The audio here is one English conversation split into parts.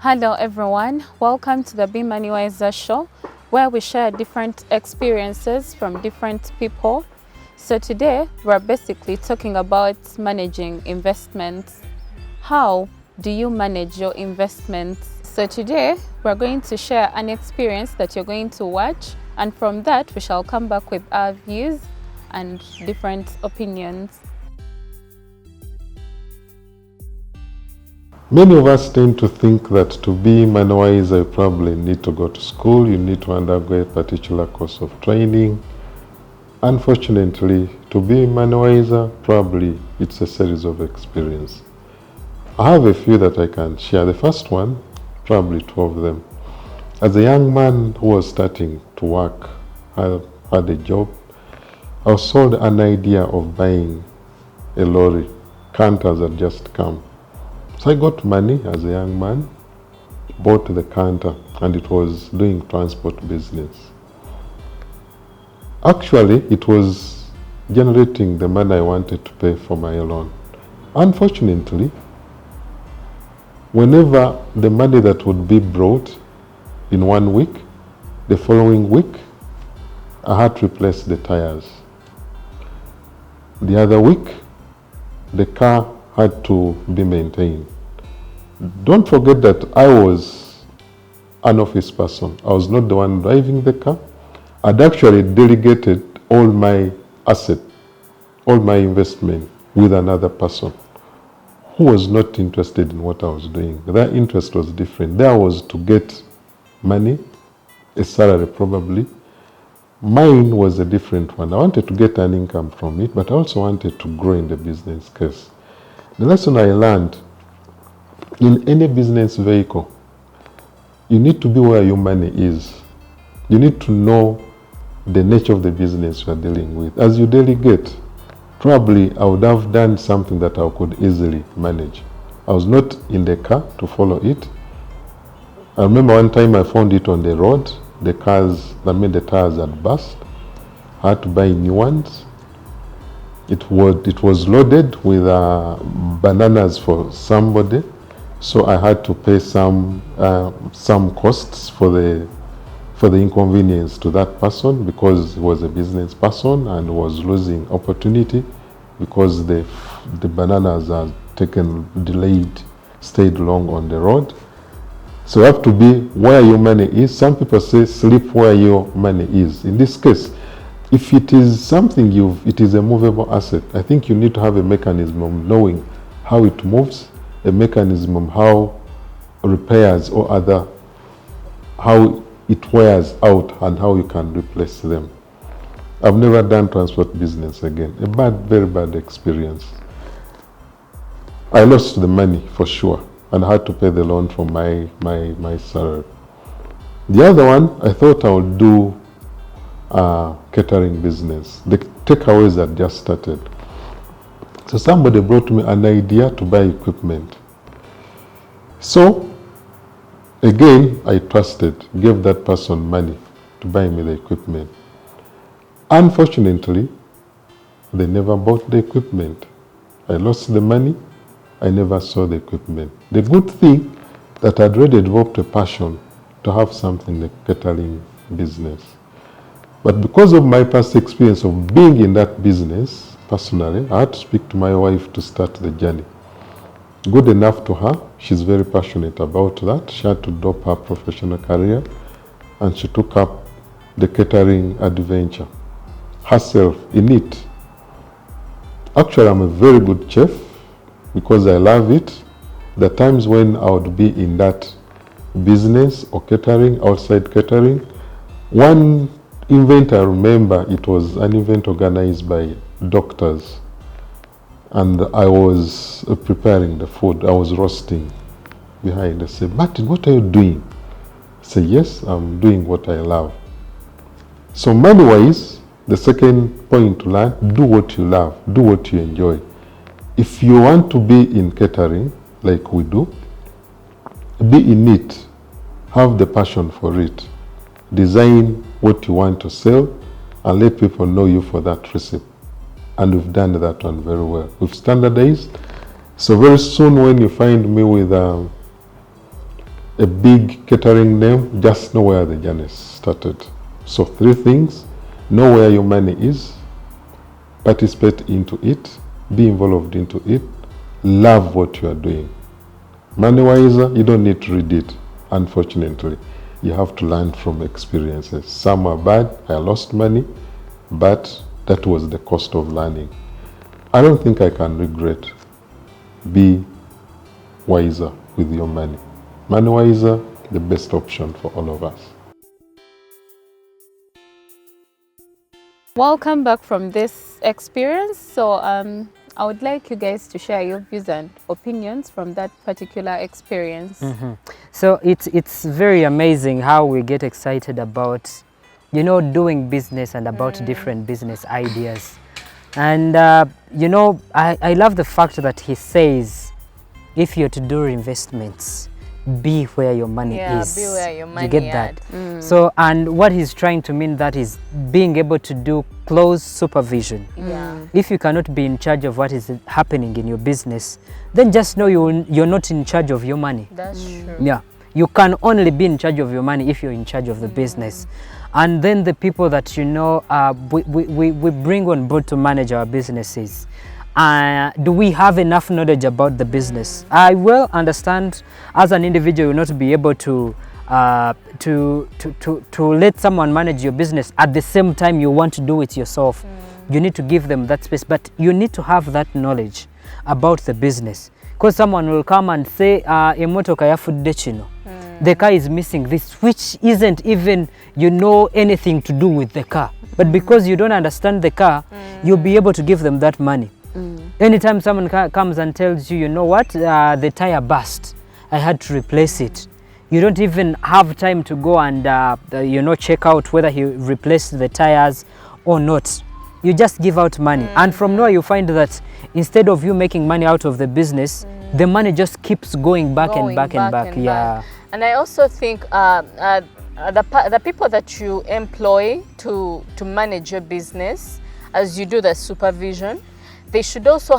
Hello everyone, welcome to the Be Money Wiser show where we share different experiences from different people. So today we're basically talking about managing investments. How do you manage your investments? So today we're going to share an experience that you're going to watch, and from that we shall come back with our views and different opinions. Many of us tend to think that to be money wiser, you probably need to go to school, you need to undergo a particular course of training. Unfortunately, to be money wiser, probably it's a series of experience. I have a few that I can share. The first one, probably two of them. As a young man who was starting to work, I had a job, I was sold an idea of buying a lorry. Canters had just come. So I got money as a young man, bought the canter, and it was doing transport business. Actually, it was generating the money I wanted to pay for my loan. Unfortunately, whenever the money that would be brought in 1 week, the following week, I had to replace the tires. The other week, the car had to be maintained. Don't forget that I was an office person. I was not the one driving the car. I'd actually delegated all my asset, all my investment with another person who was not interested in what I was doing. Their interest was different. There was to get money, a salary probably. Mine was a different one. I wanted to get an income from it, but I also wanted to grow in the business case. The lesson I learned, in any business vehicle, you need to be where your money is. You need to know the nature of the business you are dealing with. As you delegate, probably I would have done something that I could easily manage. I was not in the car to follow it. I remember one time I found it on the road. The tires had burst. I had to buy new ones. It was loaded with bananas for somebody, so I had to pay some costs for the inconvenience to that person, because he was a business person and was losing opportunity because the bananas are delayed, stayed long on the road. So you have to be where your money is. Some people say sleep where your money is. In this case, if it is something it is a movable asset, I think you need to have a mechanism of knowing how it moves, a mechanism of how repairs or how it wears out and how you can replace them. I've never done transport business again. Very bad experience. I lost the money for sure, and I had to pay the loan for my salary. The other one, I thought I would do catering business. The takeaways had just started. So somebody brought me an idea to buy equipment. So again, I trusted, gave that person money to buy me the equipment. Unfortunately, they never bought the equipment. I lost the money. I never saw the equipment. The good thing that I'd already developed a passion to have something in the catering business. But because of my past experience of being in that business, personally, I had to speak to my wife to start the journey. Good enough to her, she's very passionate about that. She had to drop her professional career and she took up the catering adventure herself in it. Actually, I'm a very good chef because I love it. The times when I would be in that business or catering, outside catering, one event I remember, it was an event organized by doctors, and I was preparing the food. I was roasting behind. I said, "Martin, what are you doing?" I said, "Yes, I'm doing what I love." So money-wise, the second point to learn, do what you love, do what you enjoy. If you want to be in catering, like we do, be in it, have the passion for it, design what you want to sell, and let people know you for that recipe. And we've done that one very well. We've standardized. So very soon when you find me with a big catering name, just know where the journey started. So 3 things: know where your money is, participate into it, be involved into it, love what you are doing. Money-wise, you don't need to read it, unfortunately. You have to learn from experiences. Some are bad, I lost money, but that was the cost of learning. I don't think I can regret. Be wiser with your money. Money wiser, the best option for all of us. Welcome back from this experience. So I would like you guys to share your views and opinions from that particular experience. So it's very amazing how we get excited about, you know, doing business and about different business ideas. And you know, I love the fact that he says, if you're to do investments, be where your money is. Be where your money you get that? So, and what he's trying to mean that is being able to do close supervision. If you cannot be in charge of what is happening in your business, then just know you're not in charge of your money. That's true. Yeah, you can only be in charge of your money if you're in charge of the business. And then the people that, you know, we bring on board to manage our businesses, do we have enough knowledge about the business? I will understand as an individual, you not be able to let someone manage your business at the same time you want to do it yourself. You need to give them that space, but you need to have that knowledge about the business, because someone will come and say emotoka yafudde kino, the car is missing this, which isn't even, you know, anything to do with the car, but because you don't understand the car, you'll be able to give them that money. Anytime someone comes and tells you, you know what, the tire burst, I had to replace it, you don't even have time to go and you know, check out whether he replaced the tires or not. You just give out money, and from there you find that instead of you making money out of the business, the money just keeps going back and back. Yeah. And I also think the people that you employ to manage your business, as you do the supervision, they should also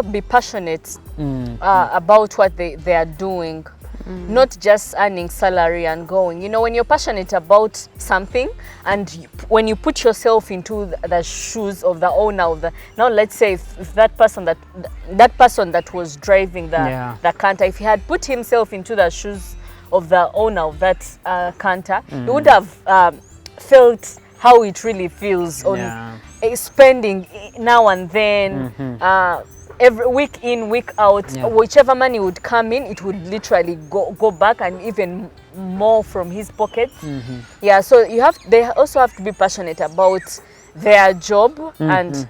be passionate about what they are doing, not just earning salary and going. You know, when you're passionate about something, and when you put yourself into the shoes of the owner of the, now let's say if that person that was driving the canter, if he had put himself into the shoes of the owner of that canter, he would have felt how it really feels on spending now and then, every week in, week out, whichever money would come in, it would literally go back, and even more from his pockets. Yeah, so they also have to be passionate about their job. And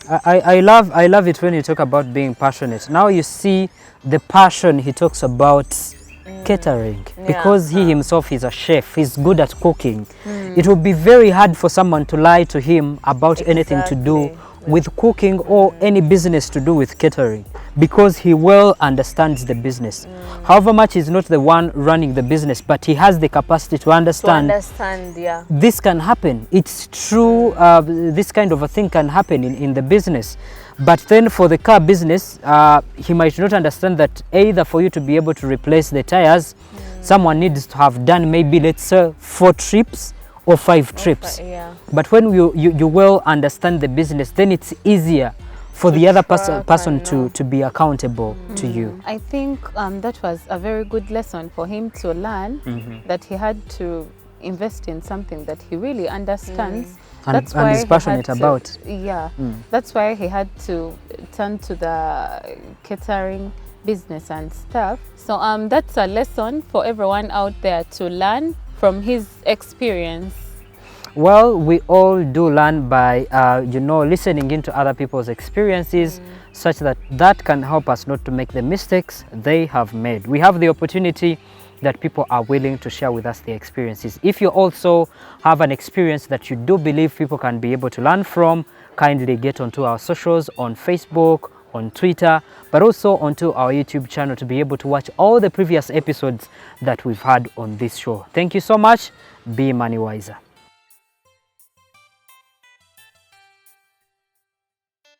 I love it when you talk about being passionate. Now you see the passion he talks about catering, because he himself is a chef, he's good at cooking. It would be very hard for someone to lie to him about anything to do with cooking or any business to do with catering, because he well understands the business. However much he's not the one running the business, but he has the capacity to understand this can happen. It's true, this kind of a thing can happen in the business. But then for the car business, he might not understand that either for you to be able to replace the tires, someone needs to have done maybe, let's say, 4 trips or 5 trips. But when you well understand the business, then it's easier for the other person to be accountable to you. I think that was a very good lesson for him to learn, that he had to invest in something that he really understands. And is passionate about. That's why he had to turn to the catering business and stuff. So that's a lesson for everyone out there to learn from his experience. Well, we all do learn by you know, listening into other people's experiences, such that can help us not to make the mistakes they have made. We have the opportunity that people are willing to share with us their experiences. If you also have an experience that you do believe people can be able to learn from, kindly get onto our socials on Facebook, on Twitter, but also onto our YouTube channel to be able to watch all the previous episodes that we've had on this show. Thank you so much. Be money wiser.